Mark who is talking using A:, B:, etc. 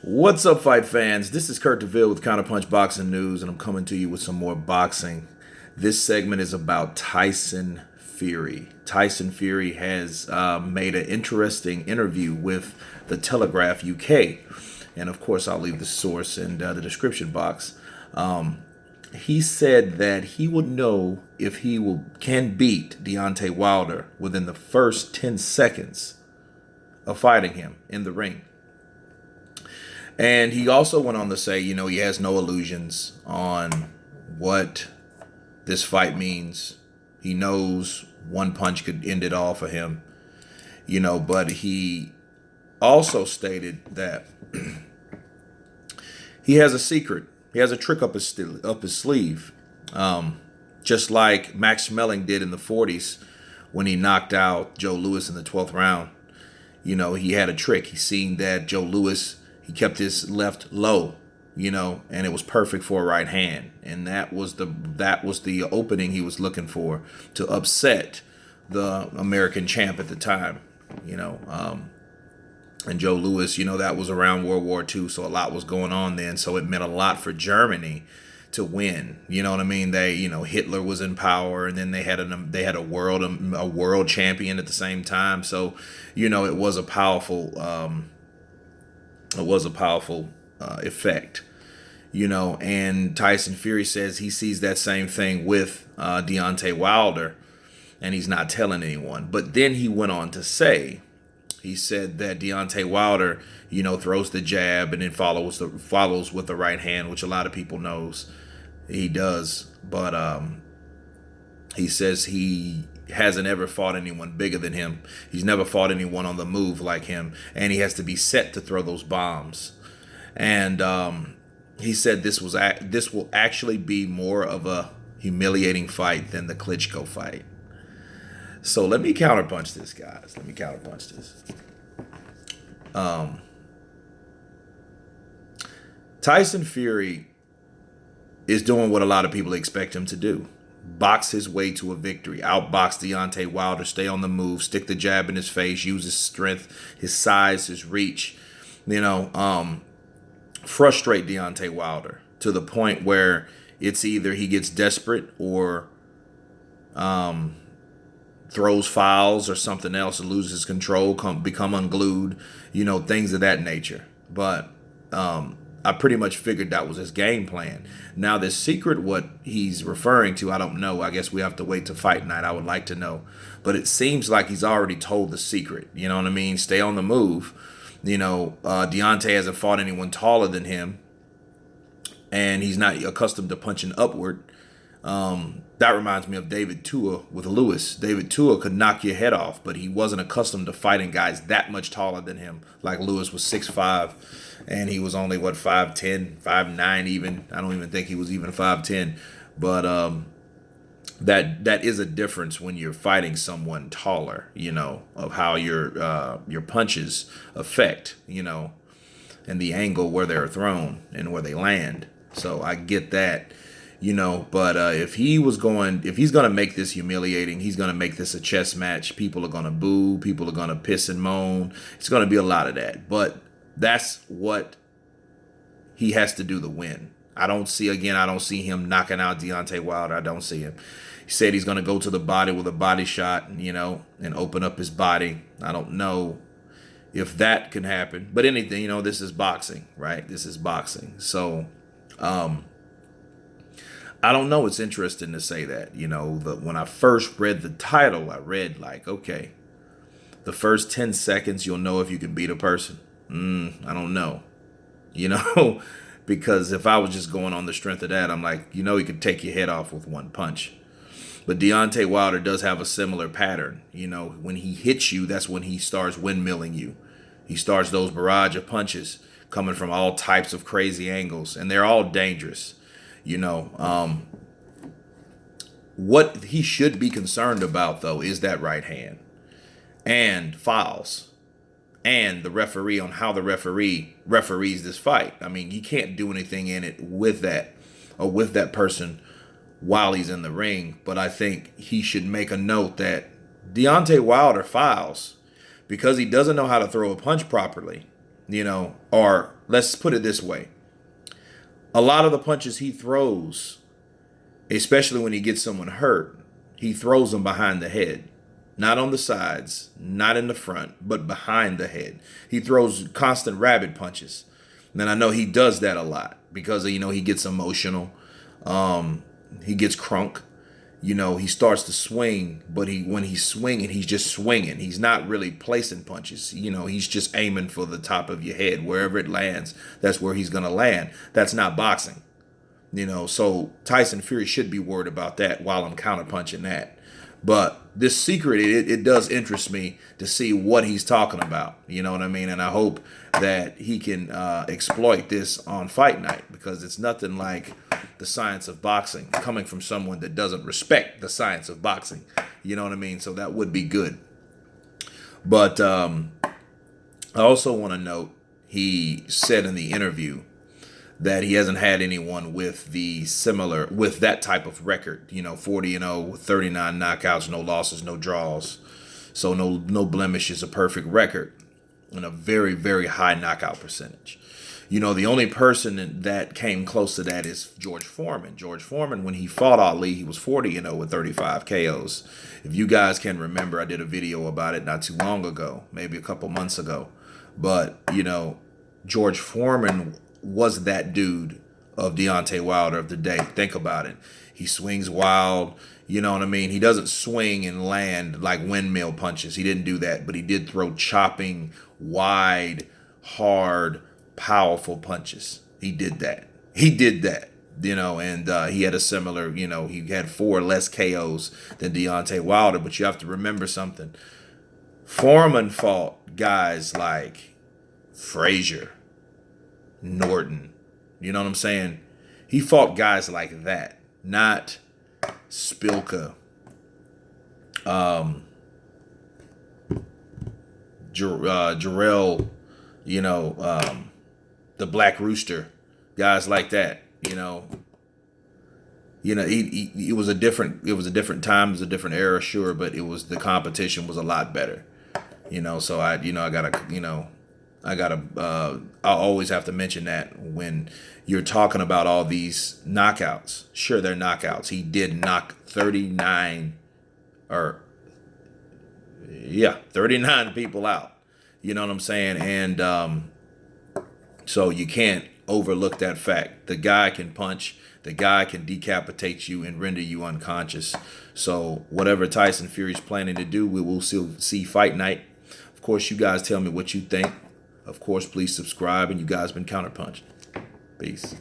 A: What's up, fight fans? This is Kurt DeVille with Counterpunch Boxing News, and I'm coming to you with some more boxing. This segment is about Tyson Fury. Tyson Fury has made an interesting interview with the Telegraph UK, and of course, I'll leave the source in the description box. He said that he would know if can beat Deontay Wilder within the first 10 seconds of fighting him in the ring. And he also went on to say, he has no illusions on what this fight means. He knows one punch could end it all for him, but he also stated that he has a secret. He has a trick up his sleeve, just like Max Schmeling did in the 40s when he knocked out Joe Louis in the 12th round. He had a trick. He seen that Joe Louis, he kept his left low, and it was perfect for a right hand. And that was the opening he was looking for to upset the American champ at the time, and Joe Louis, that was around World War II, so a lot was going on then. So it meant a lot for Germany to win. You know what I mean? Hitler was in power, and then they had a world champion at the same time. So, it was a powerful effect. And Tyson Fury says he sees that same thing with Deontay Wilder, and he's not telling anyone. But then he went on to say, he said that Deontay Wilder, throws the jab and then follows with the right hand, which a lot of people knows he does. But he says he hasn't ever fought anyone bigger than him. He's never fought anyone on the move like him, and he has to be set to throw those bombs. And he said this will actually be more of a humiliating fight than the Klitschko fight. So let me counterpunch this, guys. Tyson Fury is doing what a lot of people expect him to do. Box his way to a victory. Outbox Deontay Wilder. Stay on the move. Stick the jab in his face. Use his strength, his size, his reach. Frustrate Deontay Wilder to the point where it's either he gets desperate or throws fouls or something else and loses control, become unglued, things of that nature. But I pretty much figured that was his game plan. Now, this secret, what he's referring to, I don't know. I guess we have to wait to fight night. I would like to know. But it seems like he's already told the secret. You know what I mean? Stay on the move. Deontay hasn't fought anyone taller than him, and he's not accustomed to punching upward. That reminds me of David Tua with Lewis. David Tua could knock your head off, but he wasn't accustomed to fighting guys that much taller than him. Like Lewis was 6'5", and he was only, 5'10", 5'9" even. I don't even think he was even 5'10". But that is a difference when you're fighting someone taller, of how your punches affect, and the angle where they're thrown and where they land. So I get that. But if he's going to make this humiliating, he's going to make this a chess match. People are going to boo. People are going to piss and moan. It's going to be a lot of that. But that's what he has to do to win. I don't see him knocking out Deontay Wilder. I don't see him. He said he's going to go to the body with a body shot, and open up his body. I don't know if that can happen. But anything, this is boxing, right? This is boxing. So, I don't know. It's interesting to say that, when I first read the title, I read okay, the first 10 seconds, you'll know if you can beat a person. I don't know, because if I was just going on the strength of that, I'm like, he could take your head off with one punch. But Deontay Wilder does have a similar pattern. When he hits you, that's when he starts windmilling you. He starts those barrage of punches coming from all types of crazy angles, and they're all dangerous. What he should be concerned about, though, is that right hand and fouls and the referee on how the referee referees this fight. I mean, you can't do anything in it with that or with that person while he's in the ring. But I think he should make a note that Deontay Wilder fouls because he doesn't know how to throw a punch properly. Or let's put it this way. A lot of the punches he throws, especially when he gets someone hurt, he throws them behind the head. Not on the sides, not in the front, but behind the head. He throws constant rabbit punches. And I know he does that a lot because, he gets emotional. He gets crunk. He starts to swing, but when he's swinging, he's just swinging. He's not really placing punches. He's just aiming for the top of your head. Wherever it lands, that's where he's going to land. That's not boxing. So Tyson Fury should be worried about that while I'm counterpunching that. But this secret, it does interest me to see what he's talking about. You know what I mean? And I hope that he can exploit this on fight night, because it's nothing like the science of boxing coming from someone that doesn't respect the science of boxing. You know what I mean? So that would be good. But I also want to note, he said in the interview that he hasn't had anyone with that type of record, 40-0, 39 knockouts, no losses, no draws. So no blemishes, a perfect record, and a very, very high knockout percentage. The only person that came close to that is George Foreman. George Foreman, when he fought Ali, he was 40-0 with 35 KOs. If you guys can remember, I did a video about it not too long ago, maybe a couple months ago. But, George Foreman was that dude of Deontay Wilder of the day. Think about it. He swings wild. You know what I mean? He doesn't swing and land like windmill punches. He didn't do that, but he did throw chopping, wide, hard, powerful punches. He did that. And he had a similar, he had 4 less KOs than Deontay Wilder. But you have to remember something. Foreman fought guys like Frazier, Norton. You know what I'm saying? He fought guys like that, not Spilka, Jarrell, the Black Rooster, guys like that. It was a different time, it was a different era, sure, but the competition was a lot better. So I always have to mention that when you're talking about all these knockouts. Sure, they're knockouts. He did knock 39 people out. You know what I'm saying? And so you can't overlook that fact. The guy can punch. The guy can decapitate you and render you unconscious. So whatever Tyson Fury's planning to do, we will still see fight night. Of course, you guys tell me what you think. Of course, please subscribe, and you guys been counterpunched. Peace.